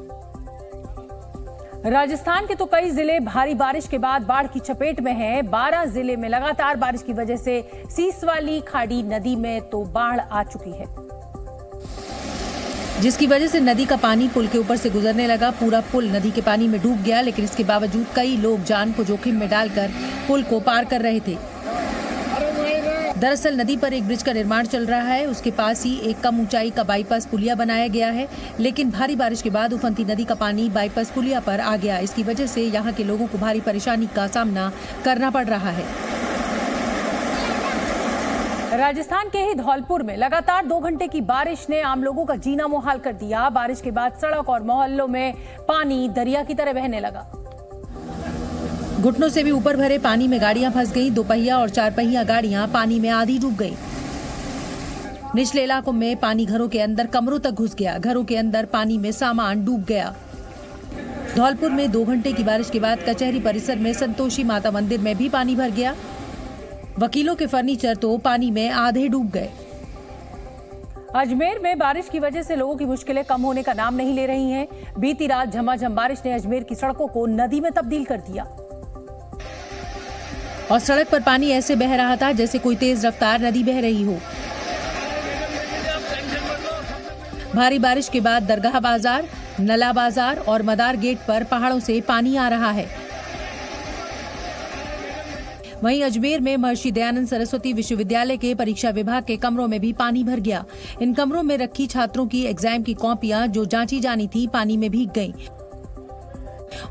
राजस्थान के तो कई जिले भारी बारिश के बाद बाढ़ की चपेट में हैं। 12 जिले में लगातार बारिश की वजह से सीसवाली खाड़ी नदी में तो बाढ़ आ चुकी है, जिसकी वजह से नदी का पानी पुल के ऊपर से गुजरने लगा। पूरा पुल नदी के पानी में डूब गया, लेकिन इसके बावजूद कई लोग जान को जोखिम में डालकर पुल को पार कर रहे थे। दरअसल नदी पर एक ब्रिज का निर्माण चल रहा है, उसके पास ही एक कम ऊंचाई का बाईपास पुलिया बनाया गया है, लेकिन भारी बारिश के बाद उफनती नदी का पानी बाईपास पुलिया पर आ गया। इसकी वजह से यहाँ के लोगों को भारी परेशानी का सामना करना पड़ रहा है। राजस्थान के ही धौलपुर में लगातार 2 घंटे की बारिश ने आम लोगों का जीना मुहाल कर दिया। बारिश के बाद सड़क और मोहल्लों में पानी दरिया की तरह बहने लगा। घुटनों से भी ऊपर भरे पानी में गाड़ियां फंस गईं। 2 पहिया और 4 पहिया गाड़ियां पानी में आधी डूब गईं। निचले इलाकों में पानी घरों के अंदर कमरों तक घुस गया। घरों के अंदर पानी में सामान डूब गया। धौलपुर में 2 घंटे की बारिश के बाद कचहरी परिसर में संतोषी माता मंदिर में भी पानी भर गया। वकीलों के फर्नीचर तो पानी में आधे डूब गए। अजमेर में बारिश की वजह से लोगों की मुश्किलें कम होने का नाम नहीं ले रही हैं। बीती रात झमाझम बारिश ने अजमेर की सड़कों को नदी में तब्दील कर दिया और सड़क पर पानी ऐसे बह रहा था जैसे कोई तेज रफ्तार नदी बह रही हो। भारी बारिश के बाद दरगाह बाजार, नला बाजार और मदार गेट पर पहाड़ों से पानी आ रहा है। वहीं अजमेर में महर्षि दयानंद सरस्वती विश्वविद्यालय के परीक्षा विभाग के कमरों में भी पानी भर गया। इन कमरों में रखी छात्रों की एग्जाम की कॉपियां जो जांची जानी थी पानी में भीग गईं।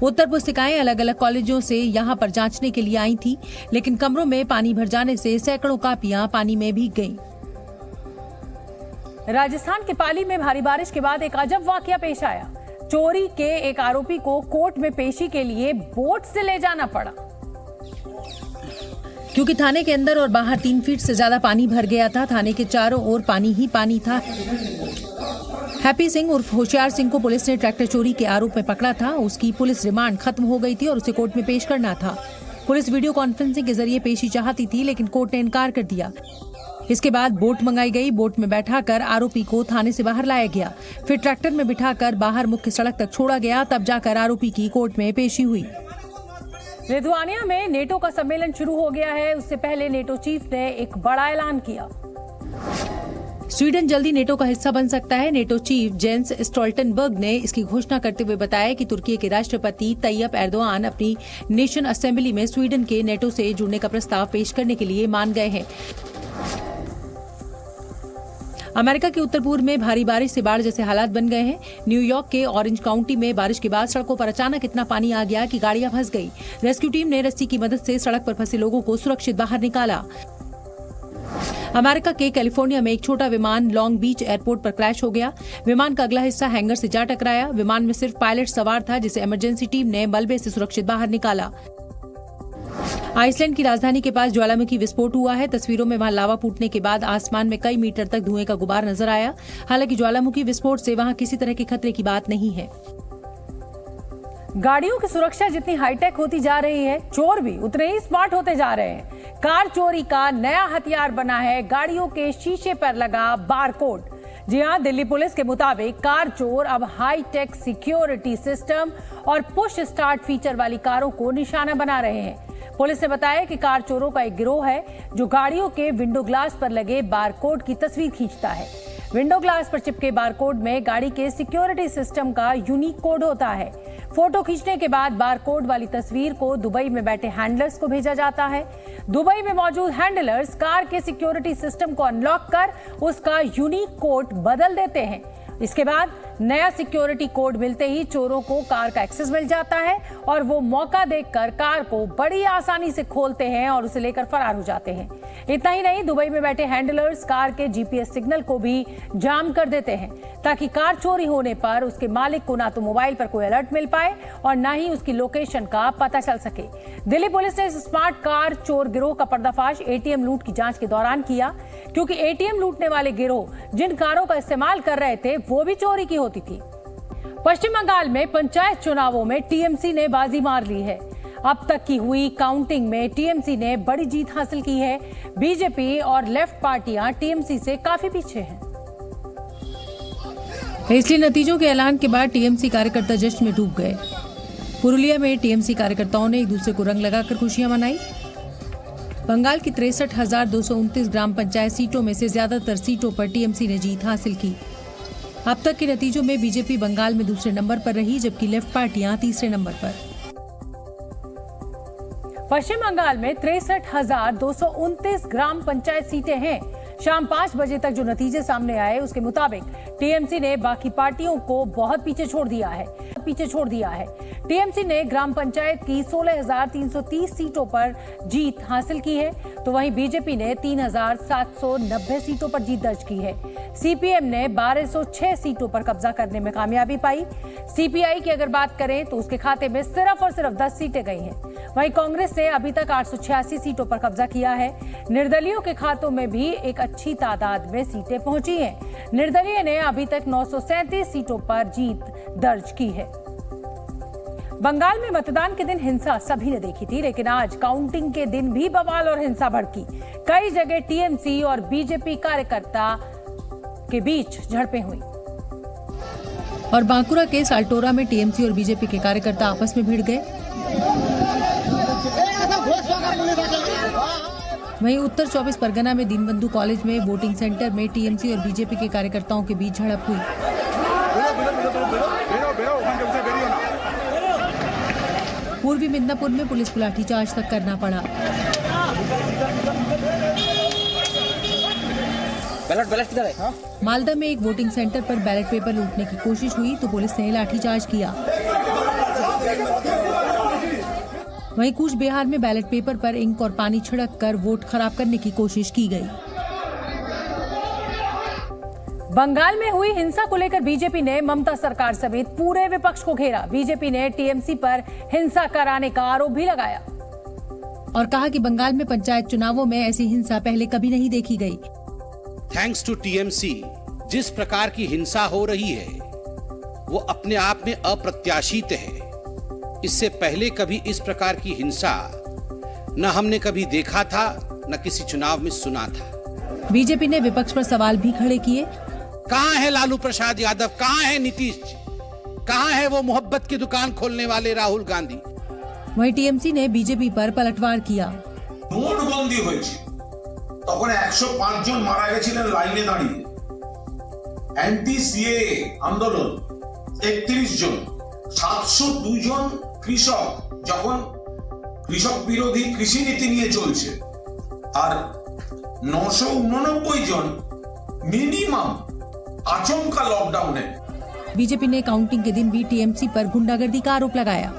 उत्तर पुस्तिकाएं अलग अलग कॉलेजों से यहां पर जांचने के लिए आई थी, लेकिन कमरों में पानी भर जाने से सैकड़ों कॉपियां पानी में भीग गईं। राजस्थान के पाली में भारी बारिश के बाद एक अजब वाकया पेश आया। चोरी के एक आरोपी को कोर्ट में पेशी के लिए बोट से ले जाना पड़ा, क्योंकि थाने के अंदर और बाहर 3 फीट से ज्यादा पानी भर गया था। थाने के चारों ओर पानी ही पानी था। हैप्पी सिंह उर्फ होशियार सिंह को पुलिस ने ट्रैक्टर चोरी के आरोप में पकड़ा था। उसकी पुलिस रिमांड खत्म हो गई थी और उसे कोर्ट में पेश करना था। पुलिस वीडियो कॉन्फ्रेंसिंग के जरिए पेशी चाहती थी, लेकिन कोर्ट ने इनकार कर दिया। इसके बाद बोट मंगाई गई। बोट में बैठाकर आरोपी को थाने से बाहर लाया गया, फिर ट्रैक्टर में बिठाकर बाहर मुख्य सड़क तक छोड़ा गया। तब जाकर आरोपी की कोर्ट में पेशी हुई। लिथुआनिया में नेटो का सम्मेलन शुरू हो गया है। उससे पहले नेटो चीफ ने एक बड़ा ऐलान किया। स्वीडन जल्दी नेटो का हिस्सा बन सकता है। नेटो चीफ जेंस स्टोल्टनबर्ग ने इसकी घोषणा करते हुए बताया कि तुर्की के राष्ट्रपति तैयब एर्दोआन अपनी नेशन असेंबली में स्वीडन के नेटो से जुड़ने का प्रस्ताव पेश करने के लिए मान गए हैं। अमेरिका के उत्तर पूर्व में भारी बारिश से बाढ़ जैसे हालात बन गए हैं। न्यूयॉर्क के ऑरेंज काउंटी में बारिश के बाद सड़कों पर अचानक इतना पानी आ गया कि गाड़ियां फंस गई। रेस्क्यू टीम ने रस्सी की मदद से सड़क पर फंसे लोगों को सुरक्षित बाहर निकाला। अमेरिका के कैलिफोर्निया में एक छोटा विमान लॉन्ग बीच एयरपोर्ट पर क्रैश हो गया। विमान का अगला हिस्सा हैंगर से जा टकराया। विमान में सिर्फ पायलट सवार था, जिसे इमरजेंसी टीम ने मलबे से सुरक्षित बाहर निकाला। आइसलैंड की राजधानी के पास ज्वालामुखी विस्फोट हुआ है। तस्वीरों में वहां लावा फूटने के बाद आसमान में कई मीटर तक धुएं का गुबार नजर आया। हालांकि ज्वालामुखी विस्फोट से वहां किसी तरह के खतरे की बात नहीं है। गाड़ियों की सुरक्षा जितनी हाईटेक होती जा रही है, चोर भी उतने ही स्मार्ट होते जा रहे हैं। कार चोरी का नया हथियार बना है गाड़ियों के शीशे पर लगा बारकोड। जी हां, दिल्ली पुलिस के मुताबिक कार चोर अब हाईटेक सिक्योरिटी सिस्टम और पुश स्टार्ट फीचर वाली कारों को निशाना बना रहे हैं। पुलिस ने बताया कि कार चोरों का एक गिरोह है जो गाड़ियों के विंडो ग्लास पर लगे बारकोड की तस्वीर खींचता है। विंडो ग्लास पर चिपके बारकोड में गाड़ी के सिक्योरिटी सिस्टम का यूनिक कोड होता है। फोटो खींचने के बाद बारकोड वाली तस्वीर को दुबई में बैठे हैंडलर्स को भेजा जाता है। दुबई में मौजूद हैंडलर्स कार के सिक्योरिटी सिस्टम को अनलॉक कर उसका यूनिक कोड बदल देते हैं। इसके बाद नया सिक्योरिटी कोड मिलते ही चोरों को कार का एक्सेस मिल जाता है और वो मौका देखकर कार को बड़ी आसानी से खोलते हैं और उसे लेकर फरार हो जाते हैं। इतना ही नहीं, दुबई में बैठे हैंडलर्स कार के जीपीएस सिग्नल को भी जाम कर देते हैं ताकि कार चोरी होने पर उसके मालिक को ना तो मोबाइल पर कोई अलर्ट मिल पाए और ना ही उसकी लोकेशन का पता चल सके। दिल्ली पुलिस ने इस स्मार्ट कार चोर गिरोह का पर्दाफाश एटीएम लूट की जांच के दौरान किया, क्योंकि एटीएम लूटने वाले गिरोह जिन कारों का इस्तेमाल कर रहे थे वो भी चोरी की होती थी। पश्चिम बंगाल में पंचायत चुनावों में टीएमसी ने बाजी मार ली है। अब तक की हुई काउंटिंग में टीएमसी ने बड़ी जीत हासिल की है। बीजेपी और लेफ्ट पार्टियां टीएमसी से काफी पीछे हैं। इसलिए नतीजों के ऐलान के बाद टीएमसी कार्यकर्ता जश्न में डूब गए। पुरुलिया में टीएमसी कार्यकर्ताओं ने एक दूसरे को रंग लगाकर खुशियां मनाई। बंगाल की 63,229 ग्राम पंचायत सीटों में से ज्यादातर सीटों पर टीएमसी ने जीत हासिल की। अब तक के नतीजों में बीजेपी बंगाल में दूसरे नंबर पर रही, जबकि लेफ्ट पार्टियां तीसरे नंबर पर। पश्चिम बंगाल में 63,229 ग्राम पंचायत सीटें हैं। शाम 5 बजे तक जो नतीजे सामने आए उसके मुताबिक टीएमसी ने बाकी पार्टियों को बहुत पीछे छोड़ दिया है। टीएमसी ने ग्राम पंचायत की 16,330 सीटों पर जीत हासिल की है, तो वहीं बीजेपी ने 3,790 सीटों पर जीत दर्ज की है। सीपीएम ने 1,206 सीटों पर कब्जा करने में कामयाबी पाई। सीपीआई की अगर बात करें तो उसके खाते में सिर्फ और सिर्फ 10 सीटें गई हैं। वहीं कांग्रेस ने अभी तक 886 सीटों पर कब्जा किया है। निर्दलीयों के खातों में भी एक अच्छी तादाद में सीटें पहुंची हैं। निर्दलीय ने अभी तक 937 सीटों पर जीत दर्ज की है। बंगाल में मतदान के दिन हिंसा सभी ने देखी थी, लेकिन आज काउंटिंग के दिन भी बवाल और हिंसा भड़की। कई जगह टीएमसी और बीजेपी कार्यकर्ता के बीच झड़पें हुई। और बांकुरा के साल्टोरा में टीएमसी और बीजेपी के कार्यकर्ता आपस में भिड़ गए। वहीं उत्तर 24 परगना में दीनबंधु कॉलेज में वोटिंग सेंटर में टीएमसी और बीजेपी के कार्यकर्ताओं के बीच झड़प हुई। पूर्वी मिदनापुर में पुलिस को लाठीचार्ज तक करना पड़ा। बैलेट किधर है? मालदा में एक वोटिंग सेंटर पर बैलेट पेपर लूटने की कोशिश हुई तो पुलिस ने लाठीचार्ज किया। वहीं कूच बिहार में बैलेट पेपर पर इंक और पानी छिड़क कर वोट खराब करने की कोशिश की गई। बंगाल में हुई हिंसा को लेकर बीजेपी ने ममता सरकार समेत पूरे विपक्ष को घेरा। बीजेपी ने टीएमसी पर हिंसा कराने का आरोप भी लगाया और कहा कि बंगाल में पंचायत चुनावों में ऐसी हिंसा पहले कभी नहीं देखी गई। थैंक्स टू टीएमसी जिस प्रकार की हिंसा हो रही है वो अपने आप में अप्रत्याशित है। इससे पहले कभी इस प्रकार की हिंसा न हमने कभी देखा था न किसी चुनाव में सुना था। बीजेपी ने विपक्ष पर सवाल भी खड़े किए। कहाँ है लालू प्रसाद यादव, कहाँ है नीतीश जी, कहाँ है वो मोहब्बत की दुकान खोलने वाले राहुल गांधी। वहीं टीएमसी ने बीजेपी पर पलटवार किया। নোটবন্দি হয়েছে তখন 105 জন মারা গেছিলেন লাইনে দাঁড়িয়ে অ্যান্টি সিএএ আন্দোলন 31 জন 702 জন কৃষক যখন কৃষক বিরোধী কৃষি নীতি নিয়ে চলছে আর 989 জন मिनिमम आचमका लॉकडाउन है। बीजेपी ने काउंटिंग के दिन भी टीएमसी पर गुंडागर्दी का आरोप लगाया।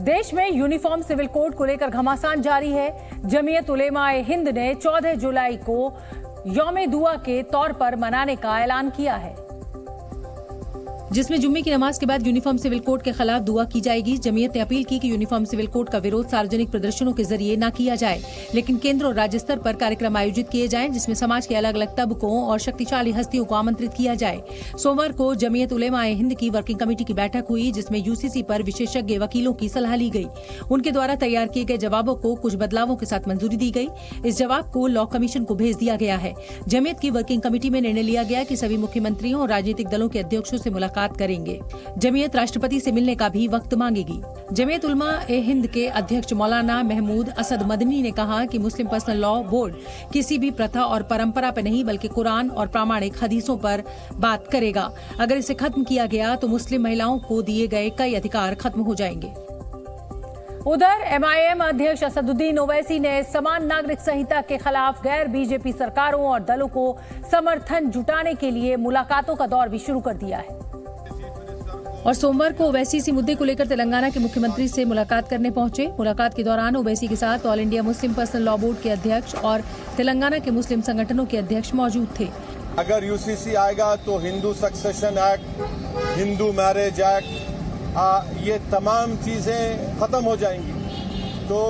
देश में यूनिफॉर्म सिविल कोड को लेकर घमासान जारी है। जमीयत उलेमाए हिंद ने 14 जुलाई को यौम दुआ के तौर पर मनाने का ऐलान किया है, जिसमें जुम्मे की नमाज के बाद यूनिफॉर्म सिविल कोड के खिलाफ दुआ की जाएगी। जमीयत ने अपील की कि यूनिफॉर्म सिविल कोड का विरोध सार्वजनिक प्रदर्शनों के जरिए न किया जाए, लेकिन केंद्र और राज्य स्तर पर कार्यक्रम आयोजित किए जाएं, जिसमें समाज के अलग अलग तबकों और शक्तिशाली हस्तियों को आमंत्रित किया जाए। सोमवार को जमीयत उलेमाए हिंद की वर्किंग कमेटी की बैठक हुई, जिसमें यूसीसी पर विशेषज्ञ वकीलों की सलाह ली गई। उनके द्वारा तैयार किए गए जवाबों को कुछ बदलावों के साथ मंजूरी दी गई। इस जवाब को लॉ कमीशन को भेज दिया गया है। जमीयत की वर्किंग कमेटी में निर्णय लिया गया कि सभी मुख्यमंत्रियों और राजनीतिक दलों के अध्यक्षों से मुलाकात करेंगे। जमीयत राष्ट्रपति से मिलने का भी वक्त मांगेगी। जमीयत उलमा ए हिंद के अध्यक्ष मौलाना महमूद असद मदनी ने कहा कि मुस्लिम पर्सनल लॉ बोर्ड किसी भी प्रथा और परंपरा पर नहीं, बल्कि कुरान और प्रामाणिक हदीसों पर बात करेगा। अगर इसे खत्म किया गया तो मुस्लिम महिलाओं को दिए गए कई अधिकार खत्म हो जाएंगे। उधर एमआईएम अध्यक्ष असदुद्दीन ओवैसी ने समान नागरिक संहिता के खिलाफ गैर बीजेपी सरकारों और दलों को समर्थन जुटाने के लिए मुलाकातों का दौर भी शुरू कर दिया है और सोमवार को ओवैसी इसी मुद्दे को लेकर तेलंगाना के मुख्यमंत्री से मुलाकात करने पहुंचे। मुलाकात के दौरान ओवैसी के साथ all India Muslim personal law board के अध्यक्ष और तेलंगाना के मुस्लिम संगठनों के अध्यक्ष मौजूद थे। अगर यूसीसी आएगा तो Hindu succession act, Hindu marriage act, ये तमाम चीजें खत्म हो जाएंगी। तो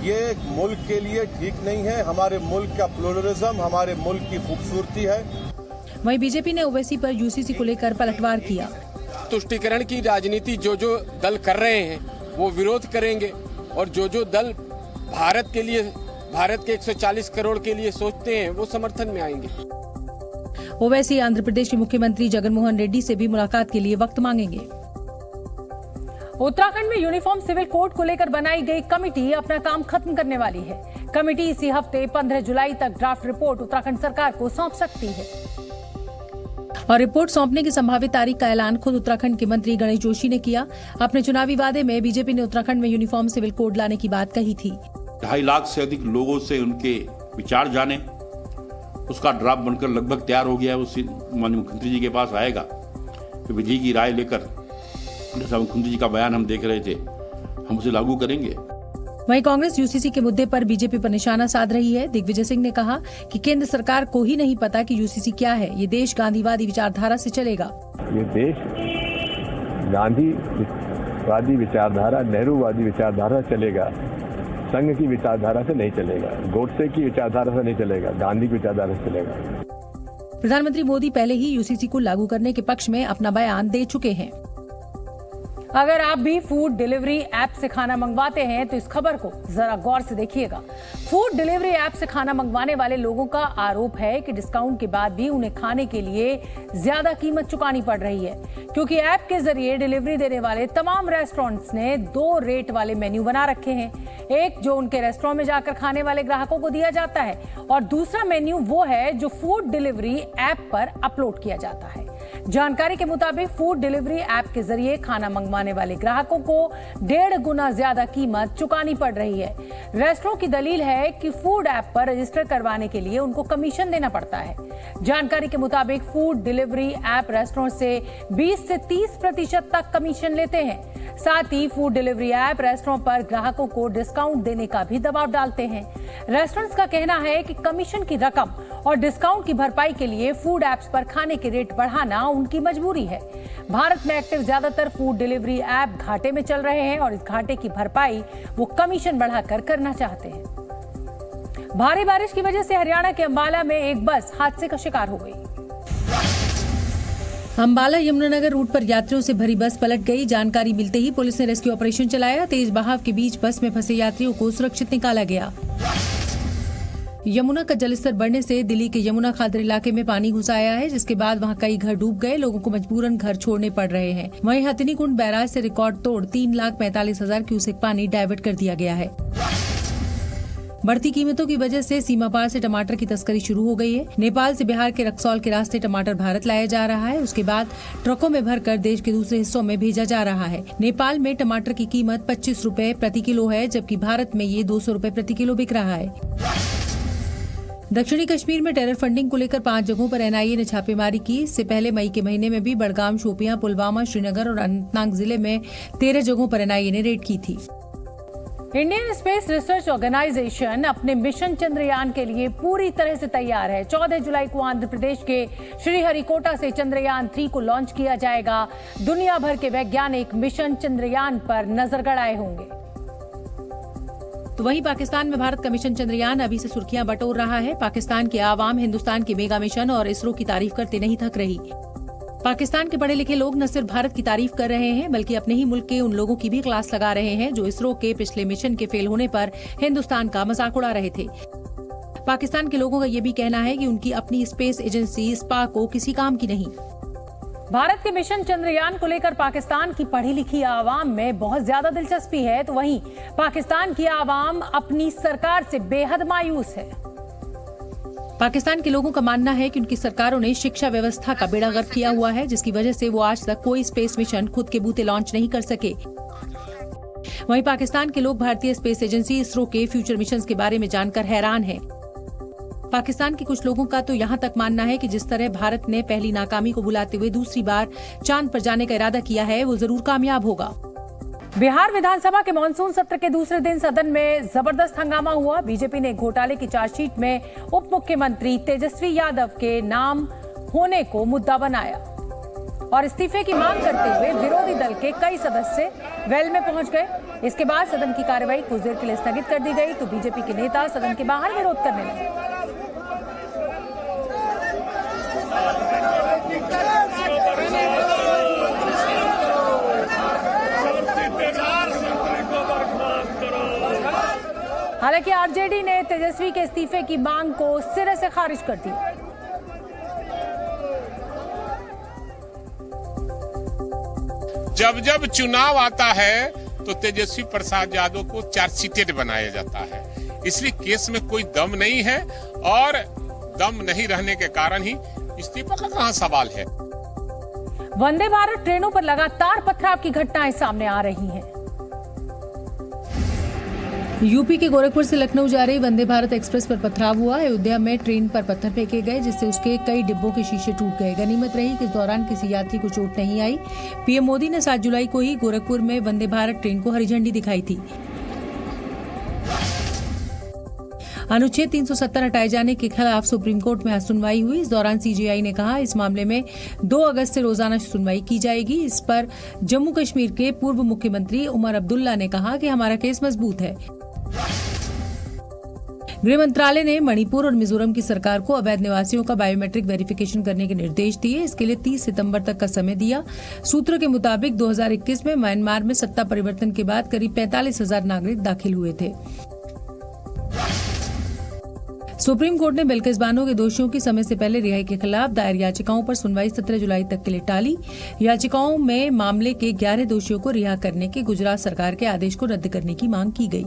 ये मुल्क के लिए ठीक नहीं है। हमारे मुल्क का प्लुरलिज्म हमारे मुल्क की खूबसूरती है। वहीं बीजेपी ने ओवैसी पर यूसीसी को लेकर पलटवार किया। तुष्टीकरण की राजनीति जो जो दल कर रहे हैं वो विरोध करेंगे, और जो जो दल भारत के लिए, भारत के 140 करोड़ के लिए सोचते हैं वो समर्थन में आएंगे। ओवैसी आंध्र प्रदेश के मुख्यमंत्री जगनमोहन रेड्डी से भी मुलाकात के लिए वक्त मांगेंगे। उत्तराखंड में यूनिफॉर्म सिविल कोड को लेकर बनाई गई कमेटी अपना काम खत्म करने वाली है। कमेटी इसी हफ्ते 15 जुलाई तक ड्राफ्ट रिपोर्ट उत्तराखंड सरकार को सौंप सकती है और रिपोर्ट सौंपने की संभावित तारीख का ऐलान खुद उत्तराखंड के मंत्री गणेश जोशी ने किया। अपने चुनावी वादे में बीजेपी ने उत्तराखंड में यूनिफॉर्म सिविल कोड लाने की बात कही थी। 2.5 लाख से अधिक लोगों से उनके विचार जाने, उसका ड्राफ्ट बनकर लगभग तैयार हो गया है। उस माननीय मुख्यमंत्री जी के पास आएगा तो विधि की राय लेकर, जैसा मुख्यमंत्री जी का बयान हम देख रहे थे, हम उसे लागू करेंगे। वहीं कांग्रेस यूसीसी के मुद्दे पर बीजेपी पर निशाना साध रही है। दिग्विजय सिंह ने कहा कि केंद्र सरकार को ही नहीं पता कि यूसीसी क्या है। ये देश गांधीवादी विचारधारा से चलेगा। ये देश गांधीवादी विचारधारा, नेहरूवादी विचारधारा चलेगा, संघ की विचारधारा से नहीं चलेगा, गोडसे की विचारधारा से नहीं चलेगा, गांधी की विचारधारा से चलेगा। प्रधानमंत्री मोदी पहले ही यूसीसी को लागू करने के पक्ष में अपना बयान दे चुके हैं। अगर आप भी फूड डिलीवरी ऐप से खाना मंगवाते हैं तो इस खबर को जरा गौर से देखिएगा। फूड डिलीवरी ऐप से खाना मंगवाने वाले लोगों का आरोप है कि डिस्काउंट के बाद भी उन्हें खाने के लिए ज्यादा कीमत चुकानी पड़ रही है, क्योंकि ऐप के जरिए डिलीवरी देने वाले तमाम रेस्टोरेंट्स ने 2 रेट वाले मेन्यू बना रखे हैं। एक जो उनके रेस्टोरेंट में जाकर खाने वाले ग्राहकों को दिया जाता है, और दूसरा मेन्यू वो है जो फूड डिलीवरी ऐप पर अपलोड किया जाता है। जानकारी के मुताबिक फूड डिलीवरी ऐप के जरिए खाना मंगवाने वाले ग्राहकों को 1.5 गुना ज्यादा कीमत चुकानी पड़ रही है। रेस्टोरेंट की दलील है कि फूड ऐप पर रजिस्टर करवाने के लिए उनको कमीशन देना पड़ता है। जानकारी के मुताबिक फूड डिलीवरी ऐप रेस्टोरेंट से 20 से 30% तक कमीशन लेते हैं। साथ ही फूड डिलीवरी ऐप रेस्टोरेंट पर ग्राहकों को डिस्काउंट देने का भी दबाव डालते हैं। रेस्टोरेंट्स का कहना है कि कमीशन की रकम और डिस्काउंट की भरपाई के लिए फूड ऐप्स पर खाने के रेट बढ़ाना उनकी मजबूरी है। भारत में एक्टिव ज्यादातर फूड डिलीवरी ऐप घाटे में चल रहे हैं और इस घाटे की भरपाई वो कमीशन बढ़ाकर करना चाहते हैं। भारी बारिश की वजह से हरियाणा के अंबाला में एक बस हादसे का शिकार हो गई। अंबाला यमुनानगर रूट पर यात्रियों से भरी बस पलट गई। जानकारी मिलते ही पुलिस ने रेस्क्यू ऑपरेशन चलाया। तेज बहाव के बीच बस में फंसे यात्रियों को सुरक्षित निकाला गया। यमुना का जलस्तर बढ़ने से दिल्ली के यमुना खादर इलाके में पानी घुस आया है, जिसके बाद वहां कई घर डूब गए। लोगों को मजबूरन घर छोड़ने पड़ रहे हैं। वहीं हथिनीकुंड बैराज से रिकॉर्ड तोड़ 3,45,000 क्यूसेक पानी डायवर्ट कर दिया गया है। बढ़ती कीमतों की वजह से सीमा पार से टमाटर की तस्करी शुरू हो गई है। नेपाल से बिहार के रक्सौल के रास्ते टमाटर भारत लाया जा रहा है, उसके बाद ट्रकों में भरकर देश के दूसरे हिस्सों में भेजा जा रहा है। नेपाल में टमाटर की कीमत 25 रुपए प्रति किलो है, जबकि भारत में ये 200 रुपए प्रति किलो बिक रहा है। दक्षिणी कश्मीर में टेरर फंडिंग को लेकर 5 जगहों पर एनआईए ने छापेमारी की। इससे पहले मई के महीने में भी बडगाम, शोपियां, पुलवामा, श्रीनगर और अनंतनाग जिले में 13 जगहों पर एनआईए ने रेड की थी। इंडियन स्पेस रिसर्च ऑर्गेनाइजेशन अपने मिशन चंद्रयान के लिए पूरी तरह से तैयार है। 14 जुलाई को आंध्र प्रदेश के श्रीहरिकोटा से चंद्रयान 3 को लॉन्च किया जाएगा। दुनिया भर के वैज्ञानिक मिशन चंद्रयान पर नजर गड़ाए होंगे। तो वहीं पाकिस्तान में भारत का मिशन चंद्रयान अभी से सुर्खियां बटोर रहा है। पाकिस्तान की आवाम हिंदुस्तान के मेगा मिशन और इसरो की तारीफ करते नहीं थक रही। पाकिस्तान के पढ़े लिखे लोग न सिर्फ भारत की तारीफ कर रहे हैं, बल्कि अपने ही मुल्क के उन लोगों की भी क्लास लगा रहे हैं जो इसरो के पिछले मिशन के फेल होने पर हिंदुस्तान का मजाक उड़ा रहे थे। पाकिस्तान के लोगों का ये भी कहना है कि उनकी अपनी स्पेस एजेंसी स्पार्को किसी काम की नहीं। भारत के मिशन चंद्रयान को लेकर पाकिस्तान की पढ़ी लिखी आवाम में बहुत ज्यादा दिलचस्पी है, तो वहीं पाकिस्तान की आवाम अपनी सरकार से बेहद मायूस है। पाकिस्तान के लोगों का मानना है कि उनकी सरकारों ने शिक्षा व्यवस्था का बेड़ा गर्क किया हुआ है, जिसकी वजह से वो आज तक कोई स्पेस मिशन खुद के बूते लॉन्च नहीं कर सके। वहीं पाकिस्तान के लोग भारतीय स्पेस एजेंसी इसरो के फ्यूचर मिशंस के बारे में जानकर हैरान हैं। पाकिस्तान के कुछ लोगों का तो यहाँ तक मानना है कि जिस तरह भारत ने पहली नाकामी को बुलाते हुए दूसरी बार चांद पर जाने का इरादा किया है, वो जरूर कामयाब होगा। बिहार विधानसभा के मानसून सत्र के दूसरे दिन सदन में जबरदस्त हंगामा हुआ। बीजेपी ने घोटाले की चार्जशीट में उप मुख्यमंत्री तेजस्वी यादव के नाम होने को मुद्दा बनाया और इस्तीफे की मांग करते हुए विरोधी दल के कई सदस्य वेल में पहुंच गए। इसके बाद सदन की कार्यवाही कुछ देर के लिए स्थगित कर दी गई, तो बीजेपी के नेता सदन के बाहर विरोध करने लगे। हालांकि आरजेडी ने तेजस्वी के इस्तीफे की मांग को सिरे से खारिज कर दिया। जब जब चुनाव आता है तो तेजस्वी प्रसाद यादव को चार्जशीटेड बनाया जाता है, इसलिए केस में कोई दम नहीं है और दम नहीं रहने के कारण ही इस्तीफा का कहां सवाल है। वंदे भारत ट्रेनों पर लगातार पथराव की घटनाएं सामने आ रही हैं। यूपी के गोरखपुर से लखनऊ जा रही वंदे भारत एक्सप्रेस पर पथराव हुआ। अयोध्या में ट्रेन पर पत्थर फेंके गए, जिससे उसके कई डिब्बों के शीशे टूट गए। गनीमत रही कि इस दौरान किसी यात्री को चोट नहीं आई। पीएम मोदी ने 7 जुलाई को ही गोरखपुर में वंदे भारत ट्रेन को हरी झंडी दिखाई थी। अनुच्छेद 370 हटाए जाने के खिलाफ सुप्रीम कोर्ट में आज सुनवाई हुई। इस दौरान सीजेआई ने कहा इस मामले में 2 अगस्त से रोजाना सुनवाई की जाएगी। इस पर जम्मू कश्मीर के पूर्व मुख्यमंत्री उमर अब्दुल्ला ने कहा कि हमारा केस मजबूत है। गृह मंत्रालय ने मणिपुर और मिजोरम की सरकार को अवैध निवासियों का बायोमेट्रिक वेरिफिकेशन करने के निर्देश दिए। इसके लिए 30 सितंबर तक का समय दिया। सूत्रों के मुताबिक 2021 में म्यांमार में सत्ता परिवर्तन के बाद करीब 45,000 नागरिक दाखिल हुए थे। सुप्रीम कोर्ट ने बिल्किस बानो के दोषियों की समय से पहले रिहाई के खिलाफ दायर याचिकाओं पर सुनवाई 17 जुलाई तक के लिए टाली। याचिकाओं में मामले के 11 दोषियों को रिहा करने के गुजरात सरकार के आदेश को रद्द करने की मांग की गई।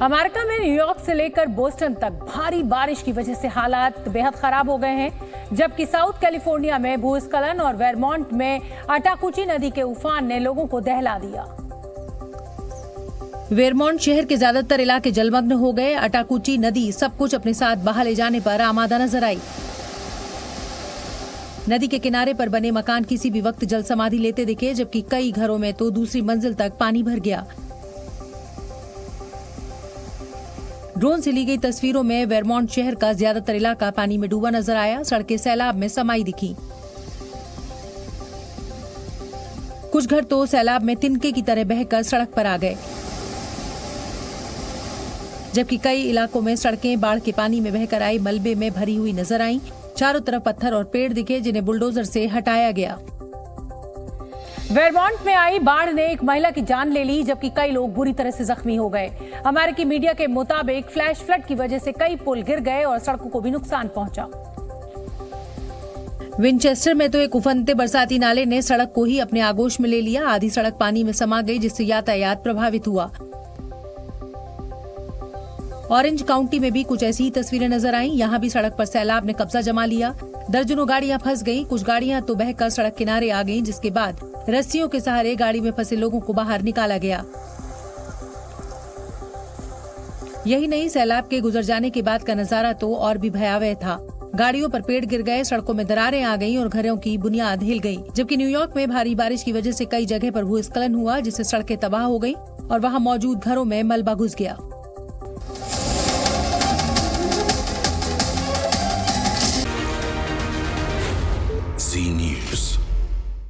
अमेरिका में न्यूयॉर्क से लेकर बोस्टन तक भारी बारिश की वजह से हालात बेहद खराब हो गए हैं, जबकि साउथ कैलिफोर्निया में भूस्खलन और वेरमॉन्ट में अटाकुची नदी के उफान ने लोगों को दहला दिया। वेरमॉन्ट शहर के ज्यादातर इलाके जलमग्न हो गए। अटाकुची नदी सब कुछ अपने साथ बहा ले जाने पर आमादा नजर आई। नदी के किनारे पर बने मकान किसी भी वक्त जल समाधि लेते दिखे, जबकि कई घरों में तो दूसरी मंजिल तक पानी भर गया। ड्रोन से ली गई तस्वीरों में वेरमॉन्ट शहर का ज्यादातर इलाका पानी में डूबा नजर आया। सड़कें सैलाब में समाई दिखी। कुछ घर तो सैलाब में तिनके की तरह बहकर सड़क पर आ गए, जबकि कई इलाकों में सड़कें बाढ़ के पानी में बहकर आई मलबे में भरी हुई नजर आईं। चारों तरफ पत्थर और पेड़ दिखे, जिन्हें बुलडोजर से हटाया गया। वेरमॉन्ट में आई बाढ़ ने एक महिला की जान ले ली, जबकि कई लोग बुरी तरह से जख्मी हो गए। अमेरिकी मीडिया के मुताबिक फ्लैश फ्लड की वजह से कई पुल गिर गए और सड़कों को भी नुकसान पहुंचा। विंचेस्टर में तो एक उफनते बरसाती नाले ने सड़क को ही अपने आगोश में ले लिया। आधी सड़क पानी में समा गई, जिससे यातायात प्रभावित हुआ। ऑरेंज काउंटी में भी कुछ ऐसी ही तस्वीरें नजर आईं। यहाँ भी सड़क पर सैलाब ने कब्जा जमा लिया। दर्जनों गाड़ियां फंस गईं, कुछ गाड़ियां तो बहकर सड़क किनारे आ गईं, जिसके बाद रस्सियों के सहारे गाड़ी में फंसे लोगों को बाहर निकाला गया। यही नहीं, सैलाब के गुजर जाने के बाद का नजारा तो और भी भयावह था। गाड़ियों पर पेड़ गिर गए, सड़कों में दरारें आ गईं और घरों की बुनियाद हिल गई। जबकि न्यूयॉर्क में भारी बारिश की वजह से कई जगह पर भूस्खलन हुआ, जिससे सड़कें तबाह हो गईं और वहां मौजूद घरों में मलबा घुस गया।